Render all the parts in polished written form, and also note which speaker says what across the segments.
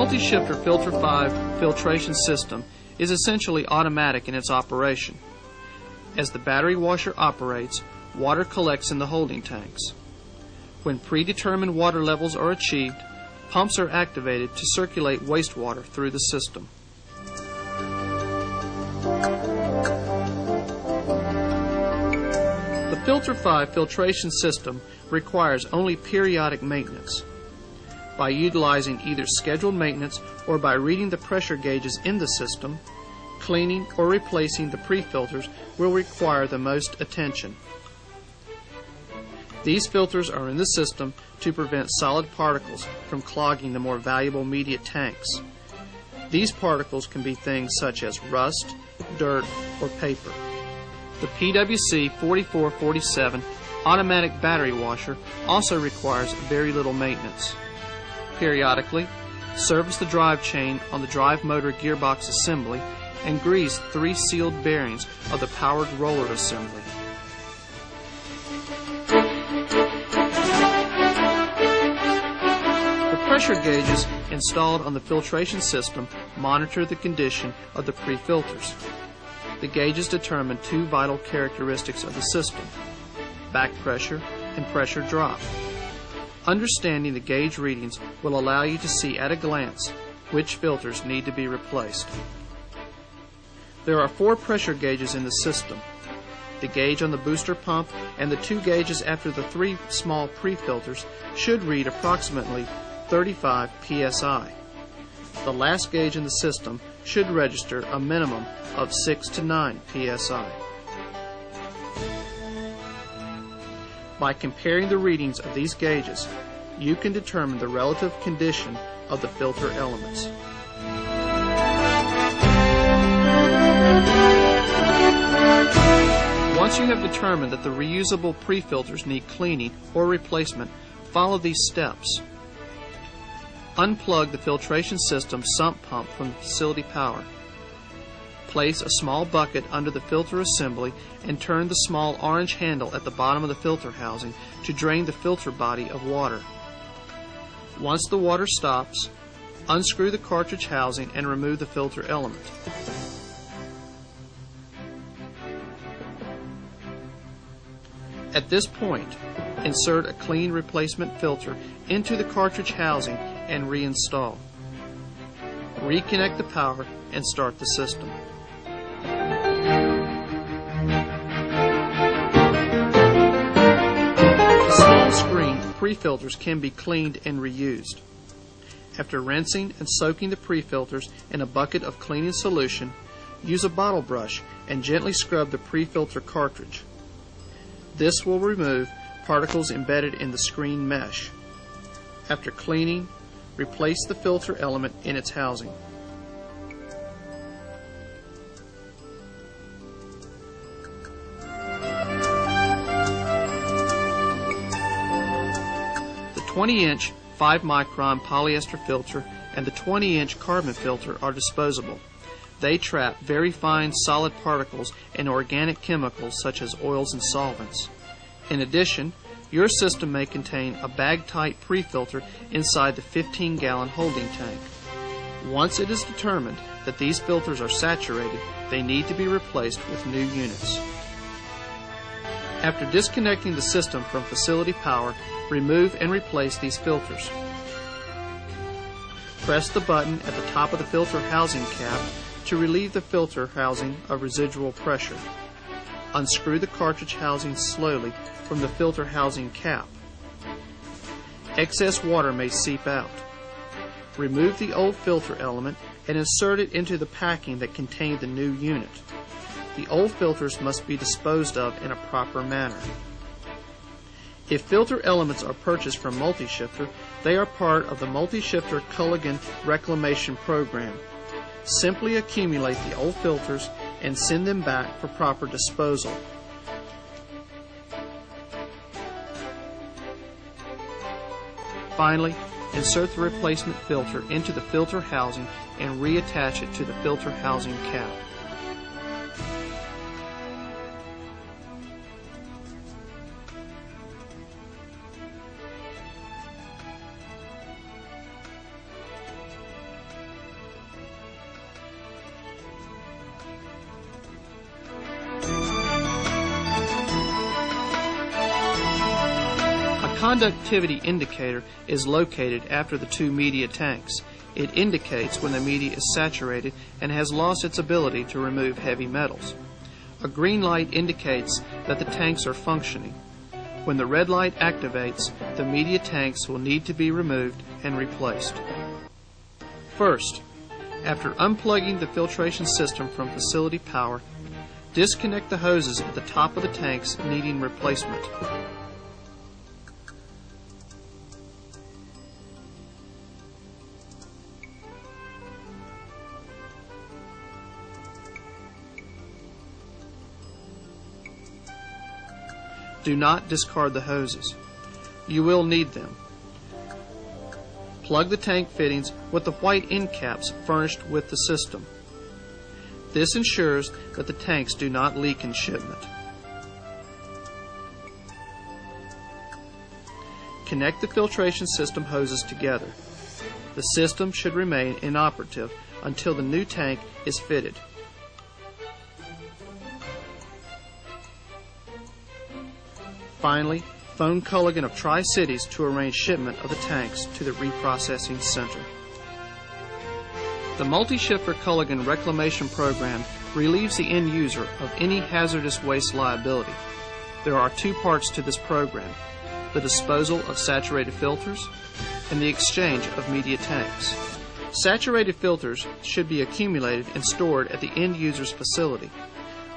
Speaker 1: multi-shifter Filter 5 filtration system is essentially automatic in its operation. As the battery washer operates, water collects in the holding tanks. When predetermined water levels are achieved, pumps are activated to circulate wastewater through the system. The Filter 5 filtration system requires only periodic maintenance. By utilizing either scheduled maintenance or by reading the pressure gauges in the system, cleaning or replacing the pre-filters will require the most attention. These filters are in the system to prevent solid particles from clogging the more valuable media tanks. These particles can be things such as rust, dirt, or paper. The PWC 4447 automatic battery washer also requires very little maintenance. Periodically, service the drive chain on the drive motor gearbox assembly and grease 3 sealed bearings of the powered roller assembly. The pressure gauges installed on the filtration system monitor the condition of the pre-filters. The gauges determine 2 vital characteristics of the system: back pressure and pressure drop. Understanding the gauge readings will allow you to see at a glance which filters need to be replaced. There are 4 pressure gauges in the system. The gauge on the booster pump and the 2 gauges after the 3 small pre-filters should read approximately 35 psi. The last gauge in the system should register a minimum of 6 to 9 psi. By comparing the readings of these gauges, you can determine the relative condition of the filter elements. Once you have determined that the reusable pre-filters need cleaning or replacement, follow these steps. Unplug the filtration system sump pump from facility power. Place a small bucket under the filter assembly and turn the small orange handle at the bottom of the filter housing to drain the filter body of water. Once the water stops, unscrew the cartridge housing and remove the filter element. At this point, insert a clean replacement filter into the cartridge housing and reinstall. Reconnect the power and start the system. The small screen pre-filters can be cleaned and reused. After rinsing and soaking the pre-filters in a bucket of cleaning solution, use a bottle brush and gently scrub the pre-filter cartridge. This will remove particles embedded in the screen mesh. After cleaning, replace the filter element in its housing. The 20-inch 5-micron polyester filter and the 20-inch carbon filter are disposable. They trap very fine solid particles and organic chemicals such as oils and solvents. In addition, your system may contain a bag-tight pre-filter inside the 15-gallon holding tank. Once it is determined that these filters are saturated, they need to be replaced with new units. After disconnecting the system from facility power, remove and replace these filters. Press the button at the top of the filter housing cap to relieve the filter housing of residual pressure. Unscrew the cartridge housing slowly from the filter housing cap. Excess water may seep out. Remove the old filter element and insert it into the packing that contained the new unit. The old filters must be disposed of in a proper manner. If filter elements are purchased from Multi-Shifter, they are part of the Multi-Shifter Culligan Reclamation Program. Simply accumulate the old filters and send them back for proper disposal. Finally, insert the replacement filter into the filter housing and reattach it to the filter housing cap. conductivity indicator is located after the two media tanks. It indicates when the media is saturated and has lost its ability to remove heavy metals. A green light indicates that the tanks are functioning. When the red light activates, the media tanks will need to be removed and replaced. First, after unplugging the filtration system from facility power, disconnect the hoses at the top of the tanks needing replacement. Do not discard the hoses. You will need them. Plug the tank fittings with the white end caps furnished with the system. This ensures that the tanks do not leak in shipment. Connect the filtration system hoses together. The system should remain inoperative until the new tank is fitted. Finally, phone Culligan of Tri-Cities to arrange shipment of the tanks to the reprocessing center. The multi-shifter Culligan reclamation program relieves the end user of any hazardous waste liability. There are two parts to this program: the disposal of saturated filters and the exchange of media tanks. Saturated filters should be accumulated and stored at the end user's facility.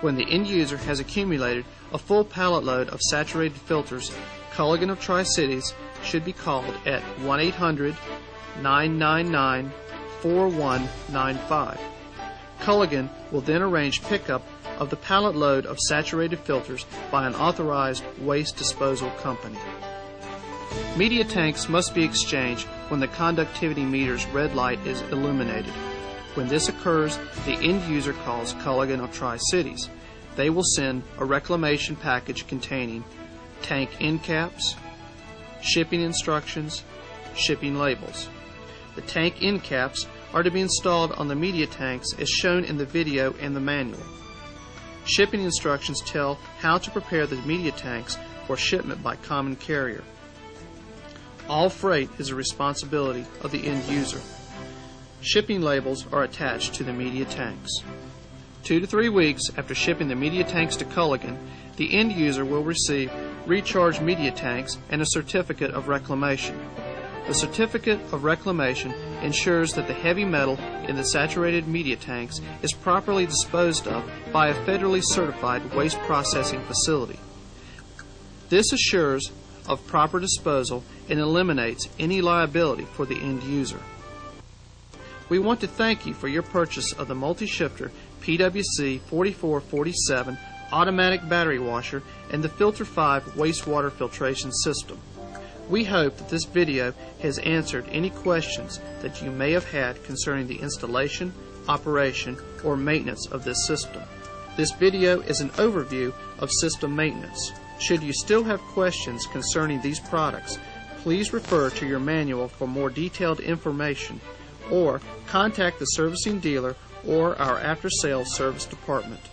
Speaker 1: When the end user has accumulated a full pallet load of saturated filters, Culligan of Tri-Cities should be called at 1-800-999-4195. Culligan will then arrange pickup of the pallet load of saturated filters by an authorized waste disposal company. Media tanks must be exchanged when the conductivity meter's red light is illuminated. When this occurs, the end user calls Culligan of Tri-Cities. They will send a reclamation package containing tank end caps, shipping instructions, shipping labels. The tank end caps are to be installed on the media tanks as shown in the video and the manual. Shipping instructions tell how to prepare the media tanks for shipment by common carrier. All freight is the responsibility of the end user. Shipping labels are attached to the media tanks. 2 to 3 weeks after shipping the media tanks to Culligan, the end user will receive recharged media tanks and a certificate of reclamation. The certificate of reclamation ensures that the heavy metal in the saturated media tanks is properly disposed of by a federally certified waste processing facility. This assures of proper disposal and eliminates any liability for the end user. We want to thank you for your purchase of the multi-shifter PWC 4447 automatic battery washer and the Filter 5 wastewater filtration system. We hope that this video has answered any questions that you may have had concerning the installation, operation, or maintenance of this system. This video is an overview of system maintenance. Should you still have questions concerning these products, please refer to your manual for more detailed information, or contact the servicing dealer or our after-sales service department.